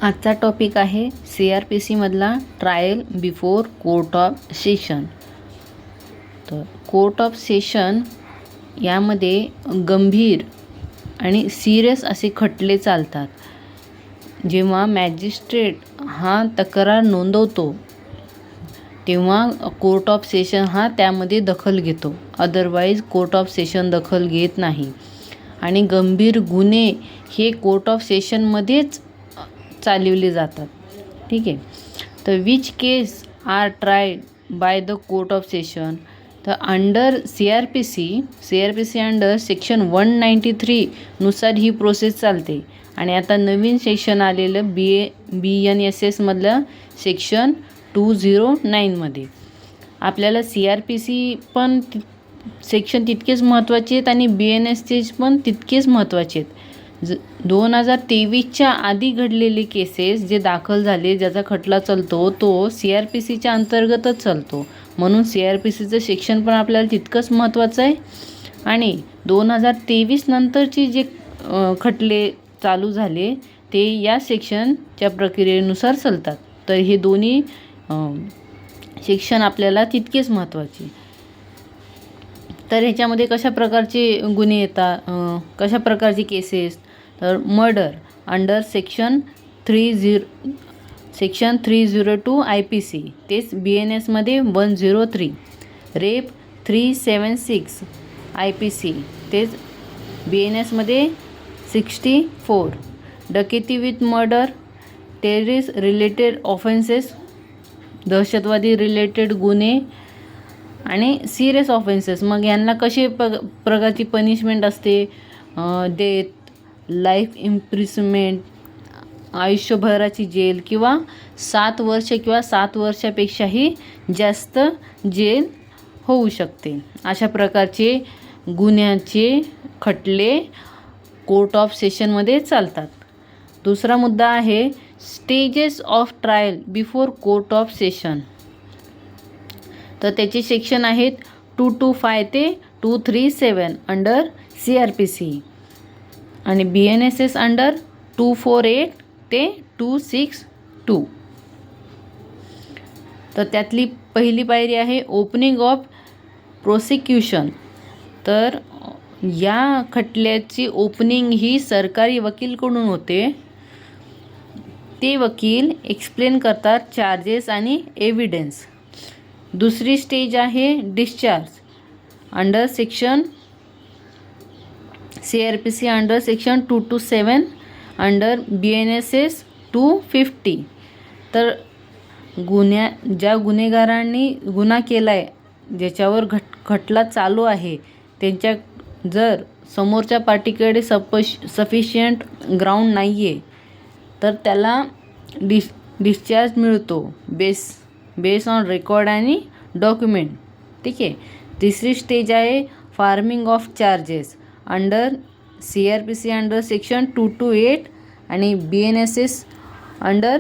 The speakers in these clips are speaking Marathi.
आजचा टॉपिक आहे CRPC मधला trial before court of session. तर कोर्ट ऑफ सेशन यामध्ये गंभीर आणि सिरियस असे खटले चालतात. जेव्हा मॅजिस्ट्रेट हा तक्रार नोंदवतो तेव्हा कोर्ट ऑफ सेशन हा त्यामध्ये दखल घेतो, अदरवाईज कोर्ट ऑफ सेशन दखल घेत नाही. आणि गंभीर गुन्हे हे कोर्ट ऑफ सेशनमध्येच चालवले जातात. ठीक आहे. तर which case are tried by the court of session. तर अंडर CRPC अंडर सेक्शन 193 नुसार ही प्रोसेस चालते. आणि आता नवीन सेक्शन आलेलं BNSS मधलं सेक्शन 209 मध्ये आपल्याला CRPC पण सेक्शन तितकेच महत्त्वाचे आहेत आणि BNSS पण तितकेच महत्त्वाचे आहेत. 2023च्या आधी घडलेले केसेस जे दाखल झाले, ज्याचा खटला चालतो तो CRPCच्या अंतर्गतच चालतो. म्हणून CRPCचं सेक्शन पण आपल्याला तितकंच महत्त्वाचं आहे. आणि 2023 नंतरची जे खटले चालू झाले ते या सेक्शनच्या प्रक्रियेनुसार चालतात. तर हे दोन्ही सेक्शन आपल्याला तितकेच महत्त्वाचे. तर ह्याच्यामध्ये कशा प्रकारचे गुन्हे येतात, कशा प्रकारचे केसेस. तर मर्डर अंडर सेक्शन 302 IPC, तेच BNSमध्ये 103. रेप 376 IPC, तेच BNSमध्ये 64. डकेती with murder, terrorist related offences, दहशतवादी रिलेटेड गुन्हे आणि सिरियस ऑफेन्सेस. मग यांना कशी प्रकारची पनिशमेंट असते, डेथ, लाईफ इम्प्रिसमेंट, आयुष्यभराची जेल किंवा 7 वर्ष किंवा 7 वर्षापेक्षाही जास्त जेल होऊ शकते. अशा प्रकारचे गुन्ह्याचे खटले कोर्ट ऑफ सेशनमध्ये चालतात. दुसरा मुद्दा आहे stages of trial before court of session. तर त्याचे सेक्शन आहेत 225 ते 237 अंडर CRPC आणि BNSS अंडर 248 ते 262. तर त्यातली पहिली पायरी आहे ओपनिंग ऑफ प्रोसिक्युशन. तर या खटल्याची ओपनिंग ही सरकारी वकीलकडून होते. ते वकील एक्सप्लेन करतात चार्जेस आणि एव्हिडन्स. दुसरी स्टेज आहे discharge under section CRPC under section 227 under BNSS 250. तर ज्या गुन्हेगारांनी गुन्हा केला आहे, ज्याच्यावर खटला चालू आहे, त्यांच्या जर समोरच्या पार्टीकडे सफिशियंट ग्राउंड नाही आहे तर त्याला डिस्चार्ज मिळतो बेस ऑन रेकॉर्ड आणि डॉक्युमेंट. ठीक आहे. तिसरी स्टेज आहे farming of charges under CRPC under section 228 आणि BNSS अंडर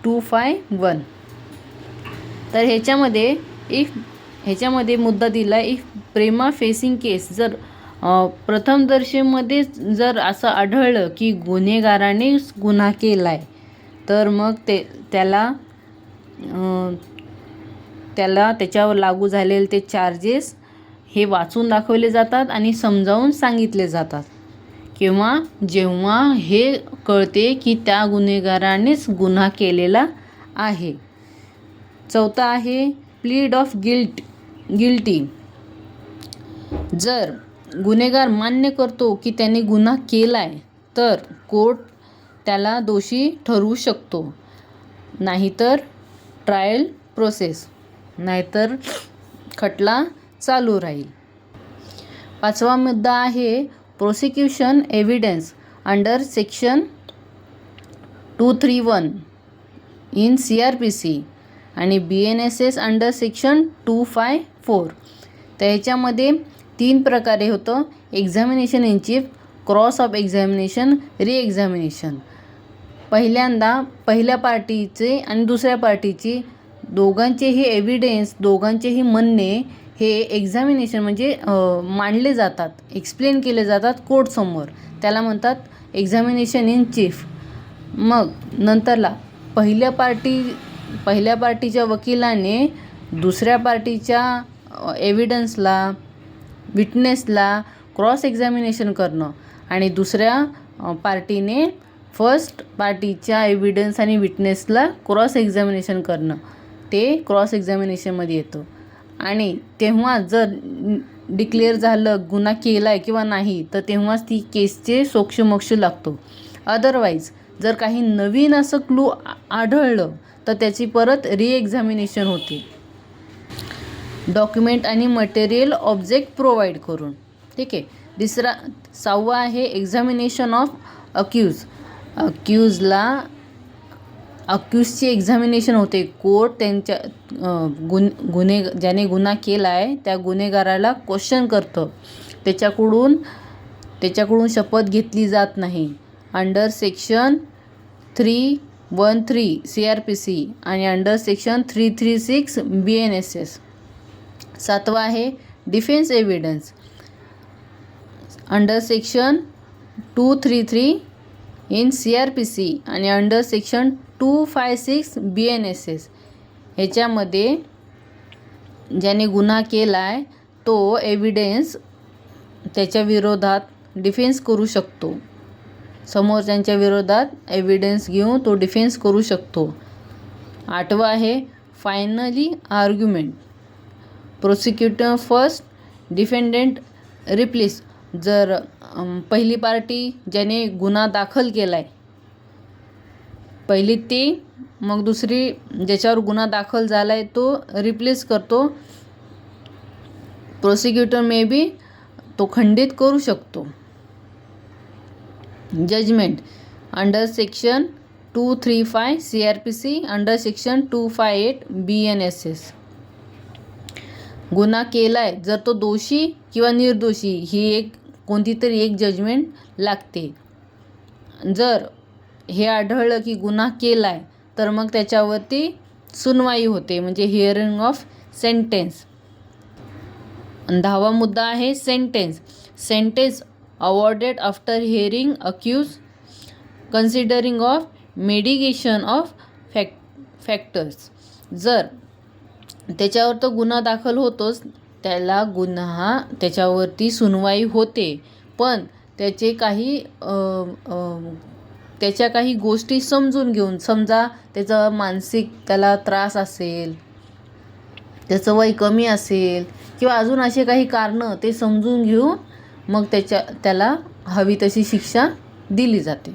251. तर ह्याच्यामध्ये मुद्दा दिला इफ प्रेमा फेसिंग केस. जर प्रथमदर्शेमध्ये जर असं आढळलं की गुन्हेगाराने गुन्हा केला आहे तर मग त्याला त्याच्यावर लागू झालेले ते चार्जेस हे वाचून दाखवले जातात आणि समजावून सांगितले जातात. किंवा जेव्हा हे कळते की त्या गुन्हेगारानेच गुन्हा केलेला आहे. चौथा आहे प्लीड ऑफ गिल्टी. जर गुन्हेगार मान्य करतो की त्याने गुन्हा केला आहे तर कोर्ट त्याला दोषी ठरवू शकतो. नाहीतर ट्रायल प्रोसेस, नाहीतर खटला चालू राहील. पाचवा मुद्दा आहे prosecution evidence under section 231 in CRPC आणि BNSS अंडर सेक्शन 254. तर ह्याच्यामध्ये 3 प्रकारे होतं. Examination in chief, cross of examination, reexamination. पहिल्यांदा पहिल्या पार्टीचे आणि दुसऱ्या पार्टीची दोघांचेही एव्हिडन्स, दोघांचेही म्हणणे हे एक्झामिनेशन म्हणजे मांडले जातात, एक्सप्लेन केले जातात कोर्टसमोर. त्याला म्हणतात एक्झामिनेशन इन चीफ. मग नंतरला पहिल्या पार्टीच्या वकिलाने दुसऱ्या पार्टीच्या एव्हिडन्सला, विटनेसला क्रॉस एक्झामिनेशन करणं आणि दुसऱ्या पार्टीने फर्स्ट पार्टीच्या एव्हिडन्स आणि विटनेसला क्रॉस एक्झामिनेशन करणं, ते क्रॉस एक्झामिनेशनमध्ये येतं. आणि तेव्हा जर डिक्लेअर झालं गुन्हा केला आहे किंवा नाही, तर तेव्हाच ती केसचे सोक्षमोक्ष लागतो. अदरवाईज जर काही नवीन असं क्लू आढळलं तर त्याची परत रिएक्झामिनेशन होते, डॉक्युमेंट आणि मटेरियल ऑब्जेक्ट प्रोव्हाइड करून. ठीक आहे. 6वा आहे एक्झामिनेशन ऑफ अक्यूज. अक्यूजची एक्झामिनेशन होते. कोर्ट त्यांच्या ज्याने गुन्हा केला आहे त्या गुन्हेगाराला क्वेश्चन करतं. त्याच्याकडून शपथ घेतली जात नाही. अंडर सेक्शन 313 CRPC आणि अंडर सेक्शन 336 BNSS. 7वा आहे defence evidence. Under section 233 in CRPC आणि अंडर सेक्शन 256 BNSS. ह्याच्यामध्ये ज्याने गुन्हा केला आहे तो एव्हिडन्स त्याच्या विरोधात डिफेन्स करू शकतो. समोरच्यांच्या विरोधात एव्हिडन्स घेऊन तो डिफेन्स करू शकतो. 8वा आहे finally argument. Prosecutor first, defendant replies. जर पहिली पार्टी ज्याने गुन्हा दाखल केला आहे पहिली ती, मग दुसरी ज्याच्यावर गुन्हा दाखल झाला आहे तो रिप्लेस करतो. प्रोसिक्युटर मे बी तो खंडित करू शकतो. Judgement under section 235 CRPC, under section 258 BNSS. गुन्हा केला आहे जर तो दोषी किंवा निर्दोषी ही कोणती तरी एक जजमेंट लागते. जर हे आढळलं की गुन्हा केला आहे तर मग त्याच्यावरती सुनवाई होते, म्हणजे हिअरिंग ऑफ सेंटेन्स. 10वा मुद्दा आहे sentence. Sentence awarded after hearing accused, considering of mitigation of factors. जर त्याच्यावर तो गुन्हा दाखल होतोच, त्याच्यावरती सुनवाई होते, पण त्याच्या काही गोष्टी समजून घेऊन, समजा त्याचा मानसिक त्याला त्रास असेल, त्याचं वय कमी असेल किंवा अजून असे काही कारणं ते समजून घेऊन मग त्याला हवी तशी शिक्षा दिली जाते.